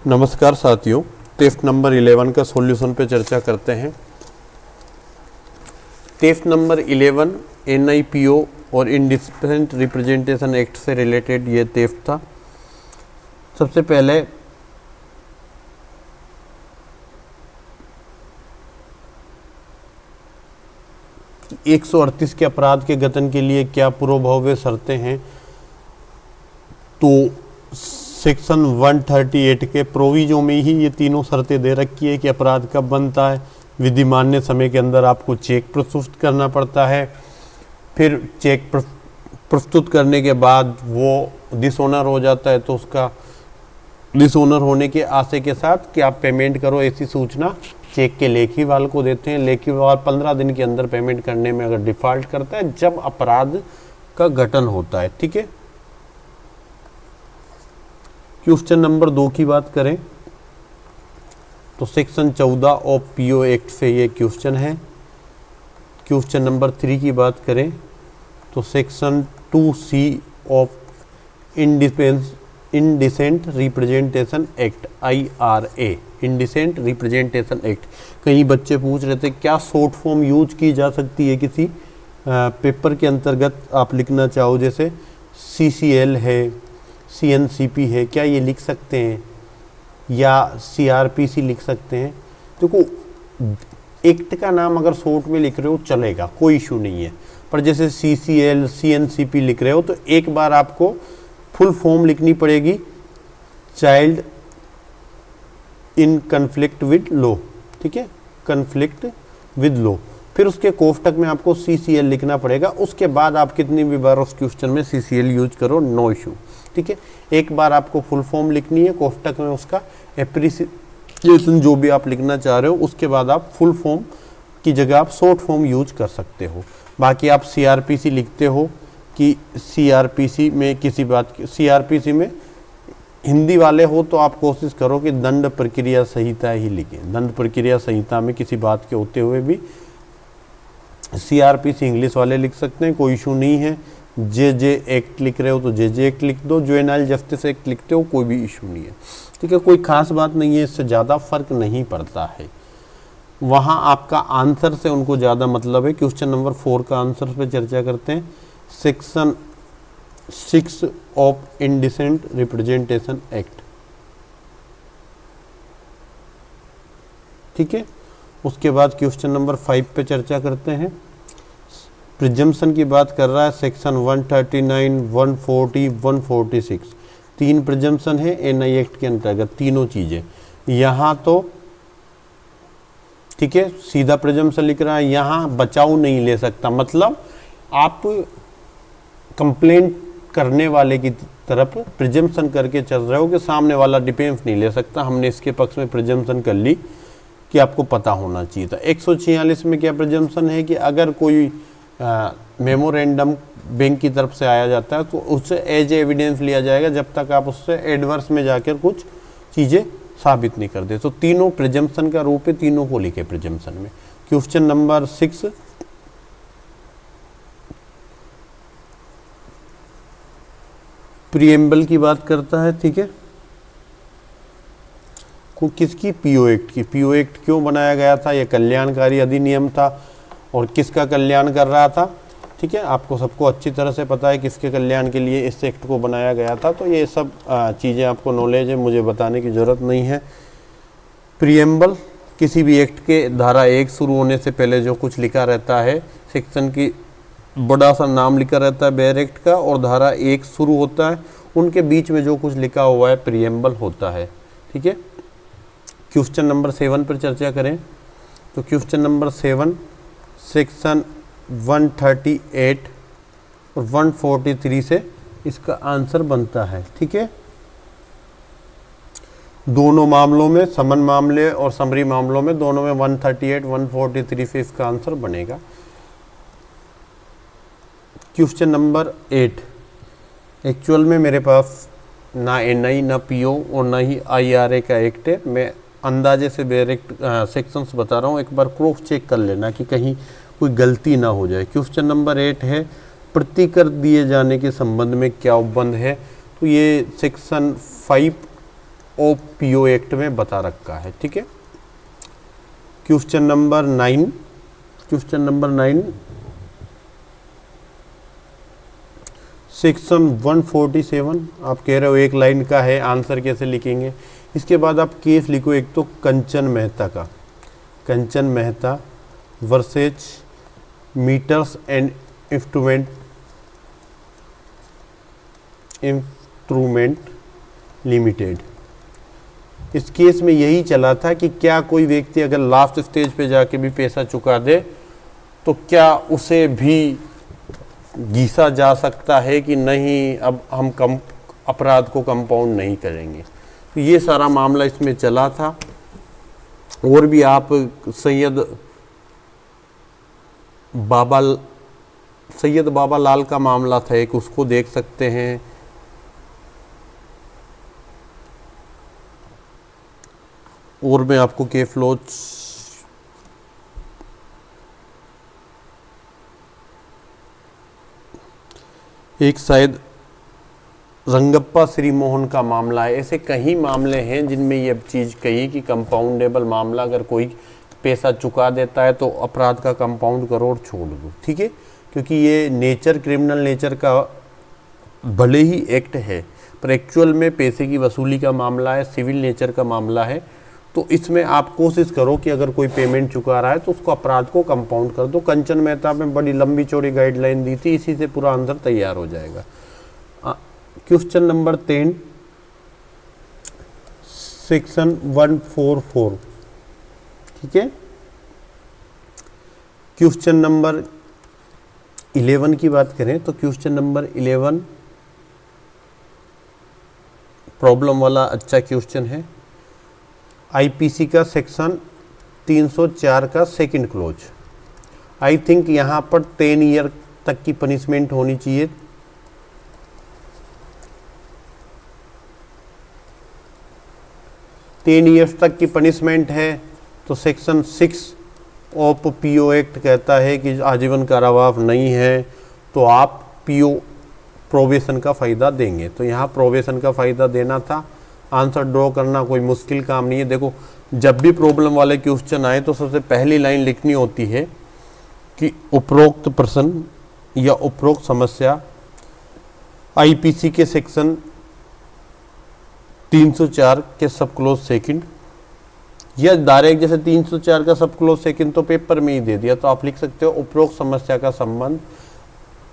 नमस्कार साथियों, test number 11 का सॉल्यूशन पे चर्चा करते हैं। टेस्ट नंबर 11 NIPO और इंडिपेंडेंट रिप्रेजेंटेशन एक्ट से रिलेटेड ये टेस्ट था। सबसे पहले कि 138 के अपराध के गठन के लिए क्या पूर्वभव्य शर्तें हैं, तो सेक्शन 138 के प्रोविजो में ही ये तीनों शर्तें दे रखी है कि अपराध कब बनता है। विधिमान्य समय के अंदर आपको चेक प्रस्तुत करना पड़ता है। फिर चेक प्रस्तुत करने के बाद वो डिसऑनर हो जाता है तो उसका डिसऑनर होने के आशय के साथ कि आप पेमेंट करो, ऐसी सूचना चेक के लेखीवाल को देते हैं। लेखीवाल 15 दिन के अंदर पेमेंट करने में अगर डिफॉल्ट करता है जब अपराध का गठन होता है। ठीक है। क्वेश्चन नंबर 2 की बात करें तो सेक्शन 14 ऑफ PO एक्ट से ये क्वेश्चन है। क्वेश्चन नंबर 3 की बात करें तो section 2C of indecent representation act IRA, indecent representation act. कई बच्चे पूछ रहे थे क्या शॉर्ट फॉर्म यूज की जा सकती है किसी पेपर के अंतर्गत। आप लिखना चाहो जैसे CCL है, CNCP है, क्या ये लिख सकते हैं, या CRPC लिख सकते हैं। देखो एक्ट का नाम अगर शॉर्ट में लिख रहे हो चलेगा, कोई इशू नहीं है, पर जैसे CCL CNCP लिख रहे हो तो एक बार आपको फुल फॉर्म लिखनी पड़ेगी, child in conflict with law. ठीक है, कन्फ्लिक्ट विद लॉ। फिर उसके कोष्टक में आपको CCL लिखना पड़ेगा। उसके बाद आप कितनी भी बार उस क्वेश्चन में CCL यूज करो, नो इशू। ठीक है, एक बार आपको फुल फॉर्म लिखनी है, कोष्टक में उसका एप्रिसिएशन जो भी आप लिखना चाह रहे हो, उसके बाद आप फुल फॉर्म की जगह आप शॉर्ट फॉर्म यूज कर सकते हो। बाकी आप CRPC लिखते हो कि CRPC में किसी बात की, CRPC में हिंदी वाले हो तो आप कोशिश करो कि दंड प्रक्रिया संहिता ही लिखें। दंड प्रक्रिया संहिता में किसी बात के होते हुए भी CRPC इंग्लिश वाले लिख सकते हैं, कोई इशू नहीं है। JJ एक्ट लिख रहे हो तो JJ एक्ट लिख दो, जुवेनाइल जस्टिस एक्ट लिखते हो, कोई भी इशू नहीं है। ठीक है, कोई खास बात नहीं है, इससे ज़्यादा फर्क नहीं पड़ता है। वहाँ आपका आंसर से उनको ज़्यादा मतलब है। क्वेश्चन नंबर 4 का आंसर पे चर्चा करते हैं। Section 6 of indecent representation act. ठीक है, उसके बाद क्वेश्चन नंबर 5 पे चर्चा करते हैं। प्रिजम्पशन की बात कर रहा है सेक्शन 139, 140, 146। 3 प्रिजम्पशन है NI एक्ट के अंतर्गत, तीनों चीज़ें यहाँ तो ठीक है सीधा प्रिजम्पशन लिख रहा है, यहाँ बचाव नहीं ले सकता। मतलब आप कंप्लेंट करने वाले की तरफ प्रिजम्पशन करके चल रहे हो कि सामने वाला डिफेंस नहीं ले सकता। हमने इसके पक्ष में प्रिजम्पशन कर ली कि आपको पता होना चाहिए था। 146 में क्या प्रिजम्पशन है कि अगर कोई मेमोरेंडम बैंक की तरफ से आया जाता है तो उससे एज एविडेंस लिया जाएगा जब तक आप उससे एडवर्स में जाकर कुछ चीज़ें साबित नहीं कर दे। तो तीनों प्रिजम्पशन का रूप है, तीनों को लिखे प्रिजम्पशन में। क्वेश्चन नंबर 6 प्रीएम्बल की बात करता है। ठीक है, किसकी? PO एक्ट की। PO एक्ट क्यों बनाया गया था? यह कल्याणकारी अधिनियम था और किसका कल्याण कर रहा था? ठीक है, आपको सबको अच्छी तरह से पता है किसके कल्याण के लिए इस एक्ट को बनाया गया था। तो ये सब चीज़ें आपको नॉलेज है, मुझे बताने की ज़रूरत नहीं है। प्रीएम्बल किसी भी एक्ट के धारा 1 शुरू होने से पहले जो कुछ लिखा रहता है, सेक्शन की बड़ा सा नाम लिखा रहता है बेयर एक्ट का, और धारा 1 शुरू होता है, उनके बीच में जो कुछ लिखा हुआ है प्रीएम्बल होता है। ठीक है, क्वेश्चन नंबर 7 पर चर्चा करें तो क्वेश्चन नंबर 7 सेक्शन 138 और 143 से इसका आंसर बनता है। ठीक है, दोनों मामलों में, समन मामले और समरी मामलों में, दोनों में 138 143 से इसका आंसर बनेगा। क्वेश्चन नंबर 8 एक्चुअल में मेरे पास ना NI ना PO और ना ही IRA का एक्ट है। मैं अंदाजे से डायरेक्ट सेक्शंस बता रहा हूँ, एक बार क्रॉस चेक कर लेना कि कहीं कोई गलती ना हो जाए। क्वेश्चन नंबर 8 है प्रति कर दिए जाने के संबंध में क्या उपबंध है। तो ये सेक्शन 5 ऑफ पीओ एक्ट में बता रखा है। ठीक है, क्वेश्चन नंबर 9, सेक्शन 147 आप कह रहे हो एक लाइन का है, आंसर कैसे लिखेंगे। इसके बाद आप केस लिखो, एक तो कंचन मेहता का, Kanchan Mehta versus meters and instrument limited. इस केस में यही चला था कि क्या कोई व्यक्ति अगर लास्ट स्टेज पे जाके भी पैसा चुका दे तो क्या उसे भी घीसा जा सकता है कि नहीं, अब हम कम अपराध को कंपाउंड नहीं करेंगे। तो ये सारा मामला इसमें चला था। और भी आप सैयद बाबा लाल का मामला था एक, उसको देख सकते हैं। और मैं आपको केफ्लोज एक शायद रंगप्पा श्री मोहन का मामला है। ऐसे कई मामले हैं जिनमें ये चीज़ कही कि कंपाउंडेबल मामला, अगर कोई पैसा चुका देता है तो अपराध का कंपाउंड करो और छोड़ दो। ठीक है, क्योंकि ये नेचर क्रिमिनल नेचर का भले ही एक्ट है पर एक्चुअल में पैसे की वसूली का मामला है, सिविल नेचर का मामला है। तो इसमें आप कोशिश करो कि अगर कोई पेमेंट चुका रहा है तो उसको अपराध को कंपाउंड कर दो। कंचन मेहता में बड़ी लंबी चौड़ी गाइडलाइन दी थी, इसी से पूरा आंसर तैयार हो जाएगा। Question number 10, section 144। ठीक है, क्वेश्चन नंबर 11 की बात करें तो क्वेश्चन नंबर 11 प्रॉब्लम वाला अच्छा क्वेश्चन है। आईपीसी का सेक्शन 304 का सेकंड क्लोज। आई थिंक यहाँ पर 10 ईयर तक की पनिशमेंट होनी चाहिए। टेन ईयर्स तक की पनिशमेंट है तो सेक्शन 6 ऑफ पीओ एक्ट कहता है कि आजीवन कारावास नहीं है तो आप पीओ प्रोबेशन का फ़ायदा देंगे। तो यहाँ प्रोबेशन का फ़ायदा देना था। आंसर ड्रॉ करना कोई मुश्किल काम नहीं है। देखो, जब भी प्रॉब्लम वाले क्वेश्चन आए तो सबसे पहली लाइन लिखनी होती है कि उपरोक्त प्रश्न या उपरोक्त समस्या आईपीसी के सेक्शन 304 के सब क्लोज सेकंड, या डायरेक्ट जैसे 304 का सब क्लोज सेकंड तो पेपर में ही दे दिया, तो आप लिख सकते हो उपरोक्त समस्या का संबंध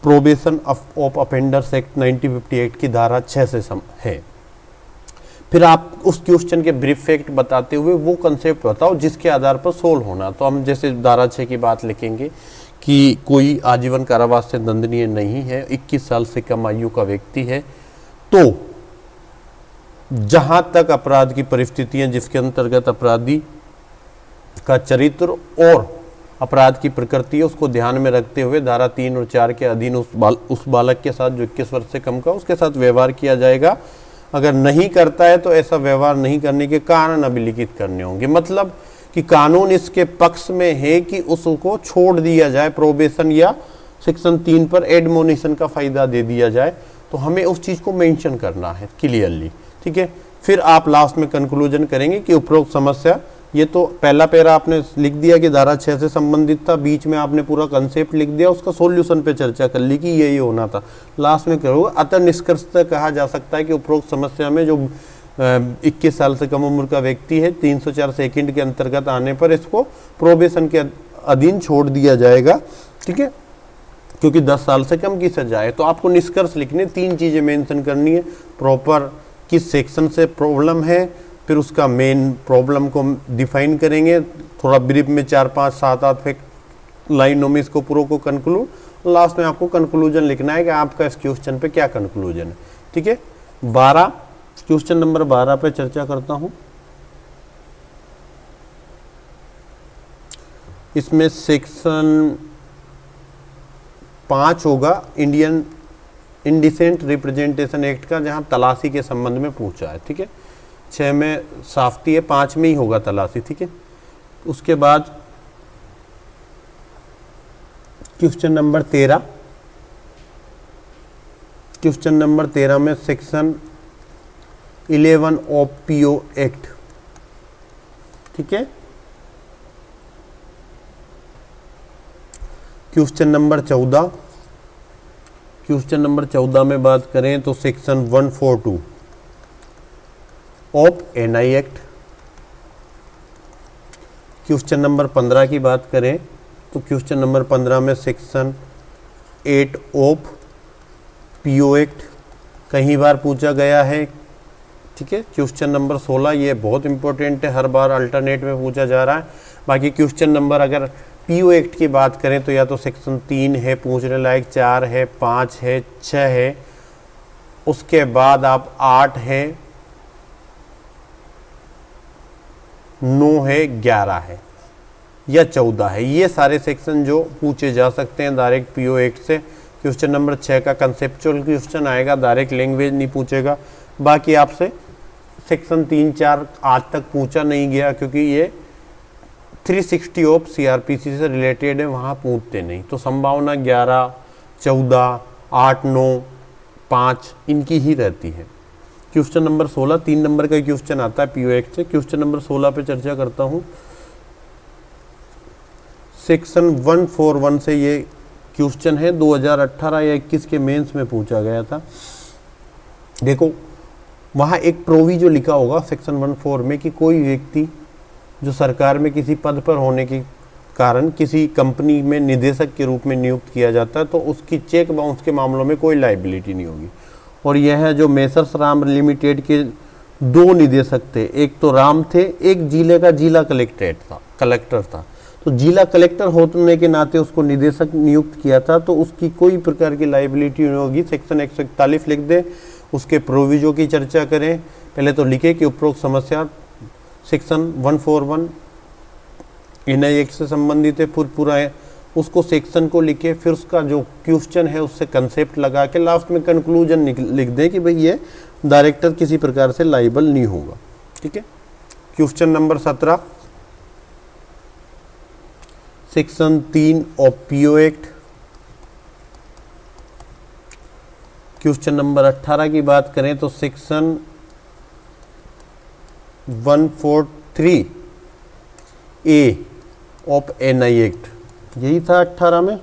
प्रोबेशन ऑफ अफेंडर्स एक्ट 1958 की धारा 6 से है। फिर आप उस क्वेश्चन के ब्रीफ फैक्ट बताते हुए वो कंसेप्ट बताओ जिसके आधार पर सोल्व होना। तो हम जैसे धारा 6 की बात लिखेंगे कि कोई आजीवन कारावास से दंडनीय नहीं है, 21 साल से कम आयु का व्यक्ति है, तो जहां तक अपराध की परिस्थितियां जिसके अंतर्गत अपराधी का चरित्र और अपराध की प्रकृति है उसको ध्यान में रखते हुए धारा 3 और 4 के अधीन उस बालक के साथ जो 21 वर्ष से कम का उसके साथ व्यवहार किया जाएगा। अगर नहीं करता है तो ऐसा व्यवहार नहीं करने के कारण अभिलिखित करने होंगे। मतलब कि कानून इसके पक्ष में है कि उसको छोड़ दिया जाए, प्रोबेशन या सेक्शन 3 पर एडमोनिशन का फायदा दे दिया जाए। तो हमें उस चीज को मेंशन करना है क्लियरली। ठीक है, फिर आप लास्ट में कंक्लूजन करेंगे कि उपरोक्त समस्या, ये तो पहला पैरा आपने लिख दिया कि धारा 6 से संबंधित था, बीच में आपने पूरा कंसेप्ट लिख दिया, उसका सॉल्यूशन पे चर्चा कर ली कि ये होना था। लास्ट में करोगे अतः निष्कर्षतः कहा जा सकता है कि उपरोक्त समस्या में जो 21 साल से कम उम्र का व्यक्ति है 304 सेकंड के अंतर्गत आने पर इसको प्रोबेशन के अधीन छोड़ दिया जाएगा। ठीक है, क्योंकि 10 साल से कम की सजा है। तो आपको निष्कर्ष लिखने 3 चीजें मेंशन करनी है, प्रॉपर किस सेक्शन से प्रॉब्लम है, फिर उसका मेन प्रॉब्लम को डिफाइन करेंगे थोड़ा ब्रीफ में 4, 5, 7, 8 लाइनों में इसको पूरा को कंक्लूड, लास्ट में आपको कंक्लूजन लिखना है कि आपका इस क्वेश्चन पे क्या कंक्लूजन है। ठीक है, 12 क्वेश्चन नंबर 12 पे चर्चा करता हूं। इसमें सेक्शन 5 होगा इंडियन इंडिसेंट रिप्रेजेंटेशन एक्ट का, जहां तलाशी के संबंध में पूछा है। ठीक है, 6 में साफ्ती है, 5 में ही होगा तलाशी। ठीक है, उसके बाद क्वेश्चन नंबर 13, क्वेश्चन नंबर 13 में सेक्शन 11 ऑफ पीओ एक्ट। ठीक है, क्वेश्चन नंबर 14, क्वेश्चन नंबर 14 में बात करें तो section 142 of NI act. Question number 15 की बात करें तो क्वेश्चन नंबर 15 में सेक्शन 8 ऑफ पीओ एक्ट कई बार पूछा गया है। ठीक है, क्वेश्चन नंबर 16 ये बहुत इंपॉर्टेंट है, हर बार अल्टरनेट में पूछा जा रहा है। बाकी क्वेश्चन नंबर अगर पीओ एक्ट की बात करें तो या तो सेक्शन 3 है पूछने लायक, 4 है, 5 है, 6 है, उसके बाद आप 8 है, 9 है, 11 है या 14 है। ये सारे सेक्शन जो पूछे जा सकते हैं डायरेक्ट पीओ एक्ट से। क्वेश्चन नंबर 6 का कंसेप्चुअल क्वेश्चन आएगा, डायरेक्ट लैंग्वेज नहीं पूछेगा। बाकी आपसे सेक्शन 3, 4 आज तक पूछा नहीं गया क्योंकि ये 360 ऑफ सीआरपीसी से रिलेटेड है, वहाँ पूछते नहीं। तो संभावना 11, 14, 8, 9, 5 इनकी ही रहती है। क्वेश्चन नंबर 16 3 नंबर का क्वेश्चन आता है पीओ एक्ट से। क्वेश्चन नंबर 16 पे चर्चा करता हूँ। सेक्शन 141 से ये क्वेश्चन है, 2018 या 21 के मेंस में पूछा गया था। देखो वहाँ एक प्रोविजो लिखा होगा सेक्शन 14 में कि कोई व्यक्ति जो सरकार में किसी पद पर होने के कारण किसी कंपनी में निदेशक के रूप में नियुक्त किया जाता है तो उसकी चेक बाउंस के मामलों में कोई लाइबिलिटी नहीं होगी। और यह जो मेसर्स राम लिमिटेड के 2 निदेशक थे, एक तो राम थे, एक जिले का जिला कलेक्टर था। तो जिला कलेक्टर होने के नाते उसको निदेशक नियुक्त किया था, तो उसकी कोई प्रकार की लाइबिलिटी नहीं होगी। सेक्शन 141 लिख दे, उसके प्रोविजो की चर्चा करें। पहले तो लिखे कि उपरोक्त समस्या सेक्शन 141 एनआई एक्ट से संबंधित है, फिर पूरा है उसको सेक्शन को लिखे, फिर उसका जो क्वेश्चन है उससे कंसेप्ट लगा के लास्ट में कंक्लूजन लिख दें कि भाई ये डायरेक्टर किसी प्रकार से लाइबल नहीं होगा। ठीक है, question number 17 section 3 of PO act. Question number 18 की बात करें तो section 143 A of NI act, यही था 18 में।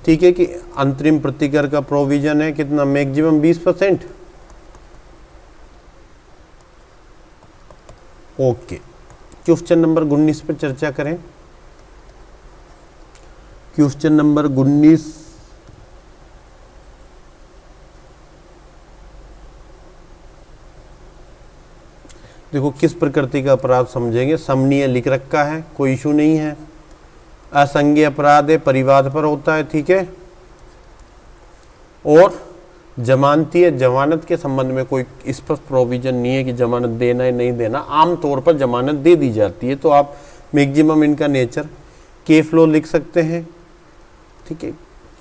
ठीक है, कि अंतरिम प्रतिकर का प्रोविजन है कितना, मैक्सिमम 20%। ओके, क्वेश्चन नंबर 19 पर चर्चा करें। क्वेश्चन नंबर 19 देखो किस प्रकृति का अपराध समझेंगे। समनीय लिख रखा है, कोई इशू नहीं है। असंज्ञेय अपराध है, परिवाद पर होता है। ठीक है, और जमानती है, जमानत के संबंध में कोई स्पष्ट प्रोविजन नहीं है कि जमानत देना है नहीं देना। आमतौर पर जमानत दे दी जाती है, तो आप मैक्सिमम इनका नेचर के फ्लो लिख सकते हैं। ठीक है,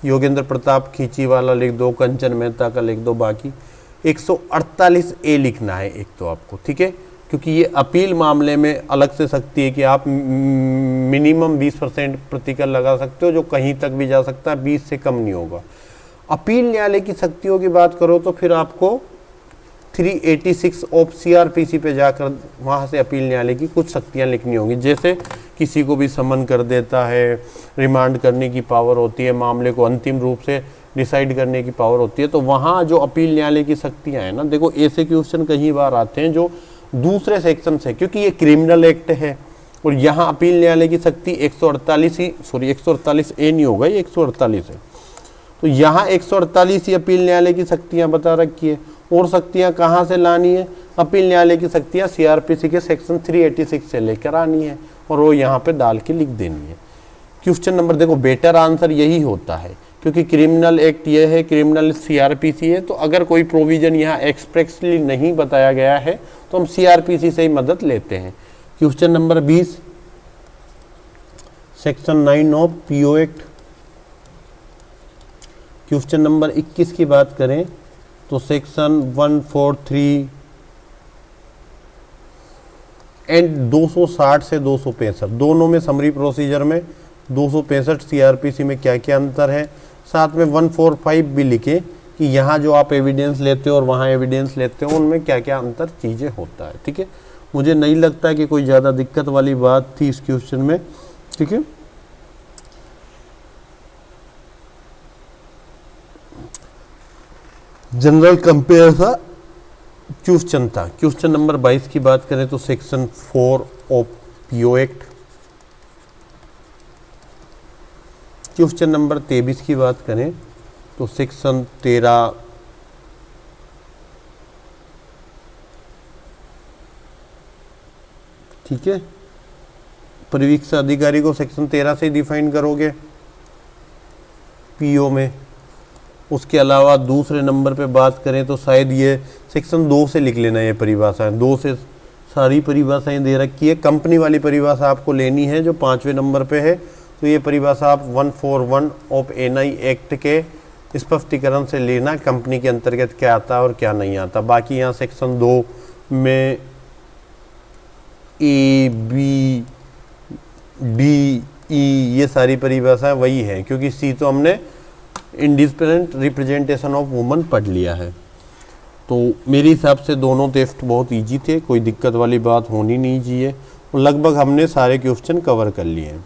योगेंद्र प्रताप खींची वाला लिख दो, कंचन मेहता का लिख दो। बाकी 148 ए लिखना है एक तो आपको। ठीक है, क्योंकि ये अपील मामले में अलग से सकती है कि आप मिनिमम 20% प्रतिकर लगा सकते हो, जो कहीं तक भी जा सकता है, 20 से कम नहीं होगा। अपील न्यायालय की शक्तियों की बात करो तो फिर आपको 386 ऑफ सीआरपीसी पे जाकर वहाँ से अपील न्यायालय की कुछ शक्तियाँ लिखनी होंगी। जैसे किसी को भी समन कर देता है, रिमांड करने की पावर होती है, मामले को अंतिम रूप से डिसाइड करने की पावर होती है। तो वहाँ जो अपील न्यायालय की शक्तियाँ हैं ना, देखो ऐसे क्वेश्चन कई बार आते हैं जो दूसरे सेक्शन से, क्योंकि ये क्रिमिनल एक्ट है और यहाँ अपील न्यायालय की शक्ति 148 ए नहीं होगा, ये 148 है। तो यहाँ 148 ही अपील न्यायालय की शक्तियाँ बता रखी है। और शक्तियाँ कहाँ से लानी है? अपील न्यायालय की शक्तियाँ सीआरपीसी के सेक्शन 386 से लेकर आनी है और वो यहाँ पे डाल के लिख देनी है। क्वेश्चन नंबर देखो, बेटर आंसर यही होता है क्योंकि क्रिमिनल एक्ट ये है, क्रिमिनल सीआरपीसी है। तो अगर कोई प्रोविजन यहाँ एक्सप्रेसली नहीं बताया गया है तो हम सीआरपीसी से ही मदद लेते हैं। Question number 20 section 9 of PO act. Question number 21 की बात करें तो सेक्शन 143 एंड 260 से 265 दोनों में समरी प्रोसीजर में 265 सीआरपीसी में क्या क्या अंतर है। साथ में 145 भी लिखे कि यहाँ जो आप एविडेंस लेते हो और वहाँ एविडेंस लेते हो उनमें क्या क्या अंतर चीज़ें होता है। ठीक है, मुझे नहीं लगता कि कोई ज़्यादा दिक्कत वाली बात थी इस क्वेश्चन में। ठीक है, जनरल कंपेयर था, क्वेश्चन था। क्वेश्चन नंबर 22 की बात करें तो section 4 of PO act. Question number 23 की बात करें तो सेक्शन 13 ठीक है, परिवीक्षा अधिकारी को सेक्शन 13 से डिफाइन करोगे पीओ में। उसके अलावा दूसरे नंबर पे बात करें तो शायद ये सेक्शन 2 से लिख लेना, ये परिभाषाएं 2 से सारी परिभाषाएं दे रखी है। कंपनी वाली परिभाषा आपको लेनी है जो 5वें नंबर पे है, तो ये परिभाषा आप 141 ऑफ एनआई एक्ट के स्पष्टीकरण से लेना, कंपनी के अंतर्गत क्या आता है और क्या नहीं आता। बाकी यहाँ सेक्शन 2 में ए बी डी ई ये सारी परिभाषाएं वही हैं, क्योंकि सी तो हमने इंडिपेंडेंट रिप्रेजेंटेशन ऑफ वुमन पढ़ लिया है। तो मेरे हिसाब से दोनों टेस्ट बहुत इजी थे, कोई दिक्कत वाली बात होनी नहीं चाहिए, लगभग हमने सारे क्वेश्चन कवर कर लिए हैं।